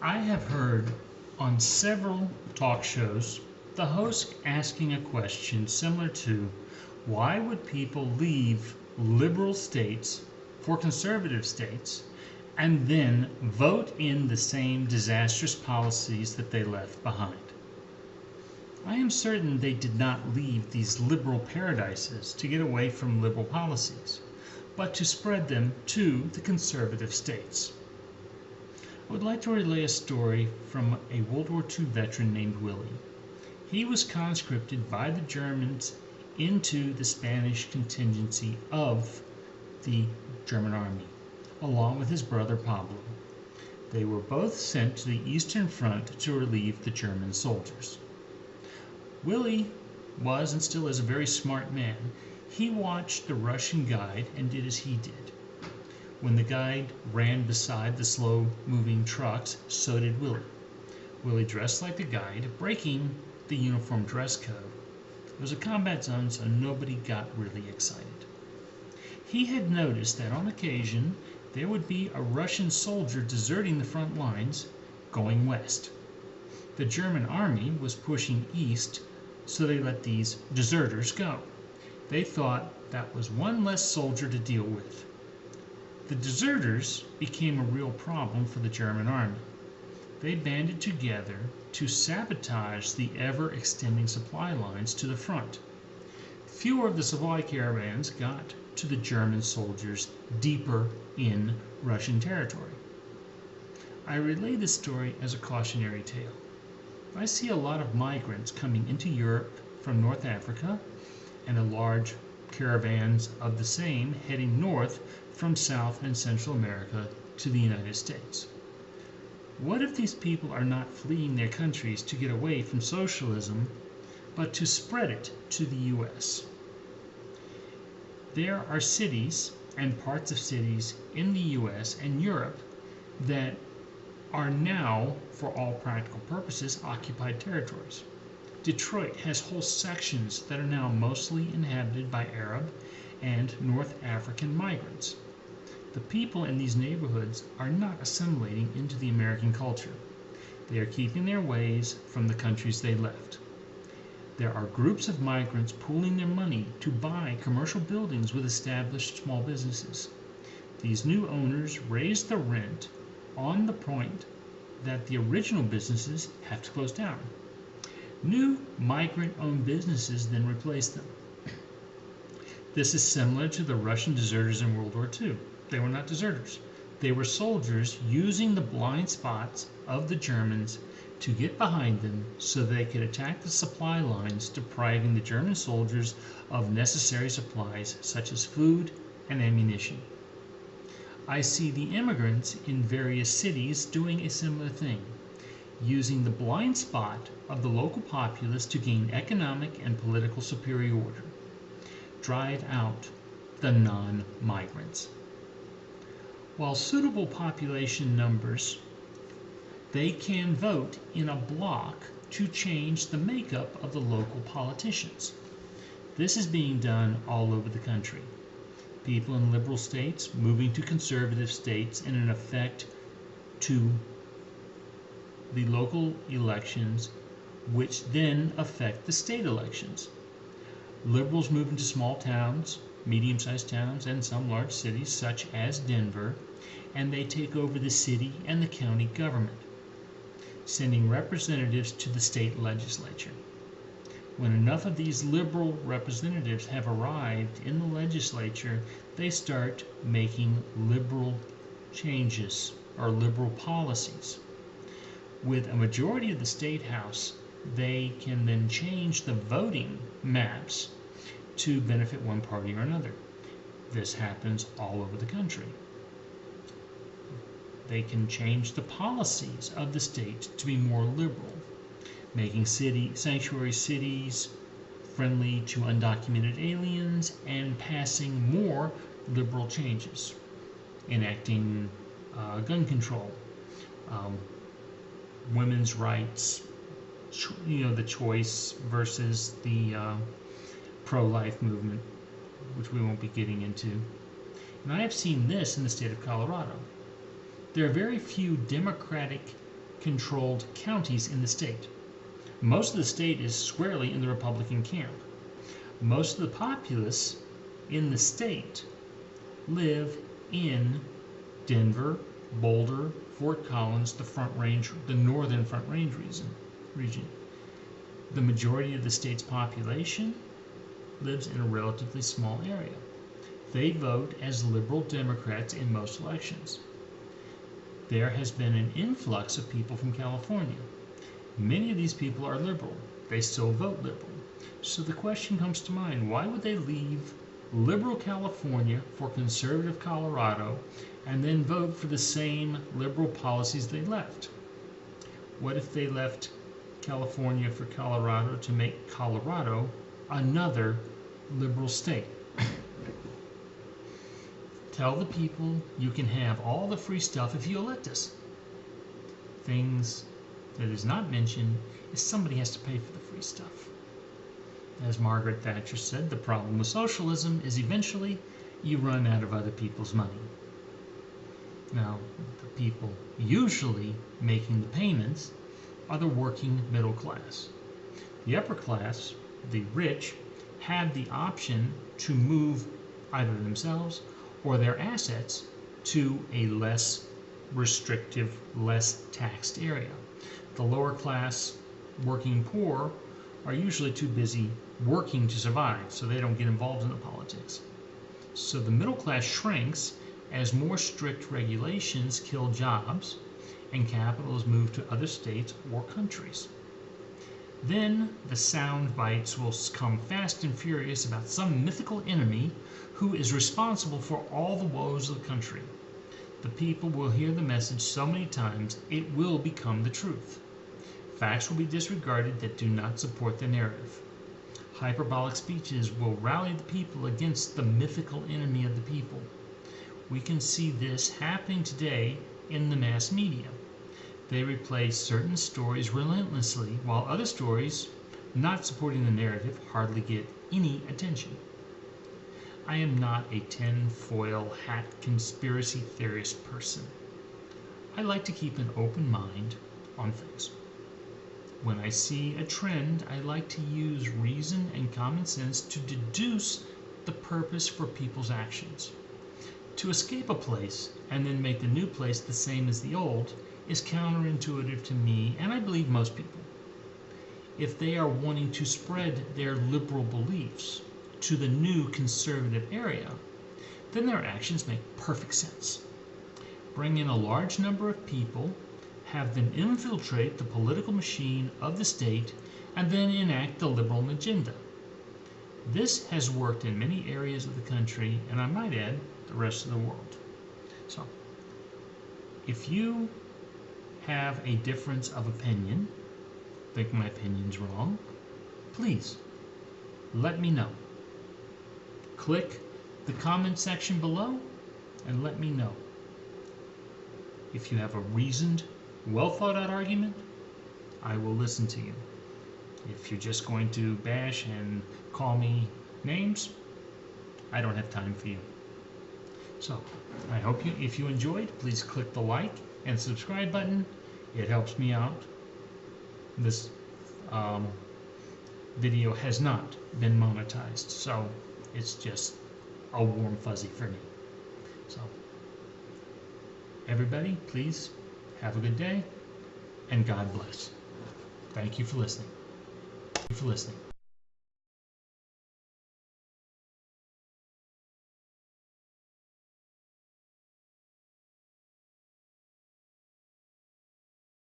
I have heard on several talk shows the host asking a question similar to why would people leave liberal states for conservative states and then vote in the same disastrous policies that they left behind? I am certain they did not leave these liberal paradises to get away from liberal policies, but to spread them to the conservative states. I would like to relay a story from a World War II veteran named Willie. He was conscripted by the Germans into the Spanish contingency of the German army, along with his brother Pablo. They were both sent to the Eastern Front to relieve the German soldiers. Willie was and still is a very smart man. He watched the Russian guide and did as he did. When the guide ran beside the slow-moving trucks, so did Willie. Willie dressed like the guide, breaking the uniform dress code. It was a combat zone, so nobody got really excited. He had noticed that on occasion there would be a Russian soldier deserting the front lines, going west. The German army was pushing east, so they let these deserters go. They thought that was one less soldier to deal with. The deserters became a real problem for the German army. They banded together to sabotage the ever-extending supply lines to the front. Fewer of the supply caravans got to the German soldiers deeper in Russian territory. I relay this story as a cautionary tale. I see a lot of migrants coming into Europe from North Africa and a large caravans of the same heading north from South and Central America to the United States. What if these people are not fleeing their countries to get away from socialism, but to spread it to the U.S.? There are cities and parts of cities in the U.S. and Europe that are now, for all practical purposes, occupied territories. Detroit has whole sections that are now mostly inhabited by Arab and North African migrants. The people in these neighborhoods are not assimilating into the American culture. They are keeping their ways from the countries they left. There are groups of migrants pooling their money to buy commercial buildings with established small businesses. These new owners raise the rent on the point that the original businesses have to close down. New migrant-owned businesses then replace them. This is similar to the Russian deserters in World War II. They were not deserters. They were soldiers using the blind spots of the Germans to get behind them so they could attack the supply lines, depriving the German soldiers of necessary supplies such as food and ammunition. I see the immigrants in various cities doing a similar thing, using the blind spot of the local populace to gain economic and political superiority. Drive out the non-migrants. While suitable population numbers, they can vote in a block to change the makeup of the local politicians. This is being done all over the country. People in liberal states moving to conservative states in an effect to the local elections, which then affect the state elections. Liberals move into small towns, medium-sized towns, and some large cities such as Denver, and they take over the city and the county government, sending representatives to the state legislature. When enough of these liberal representatives have arrived in the legislature, they start making liberal changes or liberal policies. With a majority of the state house, they can then change the voting maps to benefit one party or another. This happens all over the country. They can change the policies of the state to be more liberal, making sanctuary cities friendly to undocumented aliens and passing more liberal changes, enacting gun control, women's rights, the choice versus the pro-life movement, which we won't be getting into. And I have seen this in the state of Colorado. There are very few Democratic controlled counties in the state. Most of the state is squarely in the Republican camp. Most of the populace in the state live in Denver, Boulder, Fort Collins, the Front Range, the northern Front Range region. The majority of the state's population lives in a relatively small area. They vote as liberal Democrats in most elections. There has been an influx of people from California. Many of these people are liberal. They still vote liberal. So the question comes to mind, why would they leave liberal California for conservative Colorado and then vote for the same liberal policies they left? What if they left California for Colorado to make Colorado another liberal state? Tell the people you can have all the free stuff if you elect us. Things that is not mentioned is somebody has to pay for the free stuff. As Margaret Thatcher said, the problem with socialism is eventually you run out of other people's money. Now, the people usually making the payments are the working middle class. The upper class, the rich, have the option to move either themselves or their assets to a less restrictive, less taxed area. The lower class working poor are usually too busy working to survive, so they don't get involved in the politics. So the middle class shrinks as more strict regulations kill jobs and capital is moved to other states or countries. Then the sound bites will come fast and furious about some mythical enemy who is responsible for all the woes of the country. The people will hear the message so many times it will become the truth. Facts will be disregarded that do not support the narrative. Hyperbolic speeches will rally the people against the mythical enemy of the people. We can see this happening today in the mass media. They replay certain stories relentlessly, while other stories, not supporting the narrative, hardly get any attention. I am not a tinfoil hat conspiracy theorist person. I like to keep an open mind on things. When I see a trend, I like to use reason and common sense to deduce the purpose for people's actions. To escape a place and then make the new place the same as the old is counterintuitive to me, and I believe most people. If they are wanting to spread their liberal beliefs to the new conservative area, then their actions make perfect sense. Bring in a large number of people, have them infiltrate the political machine of the state, and then enact the liberal agenda. This has worked in many areas of the country, and I might add, the rest of the world. So, if you have a difference of opinion, think my opinion's wrong, please let me know. Click the comment section below and let me know. If you have a reasoned, well thought out argument, I will listen to you. If you're just going to bash and call me names, I don't have time for you. So, I hope if you enjoyed, please click the like and subscribe button. It helps me out. This video has not been monetized, so it's just a warm fuzzy for me. So, everybody, please have a good day, and God bless. Thank you for listening.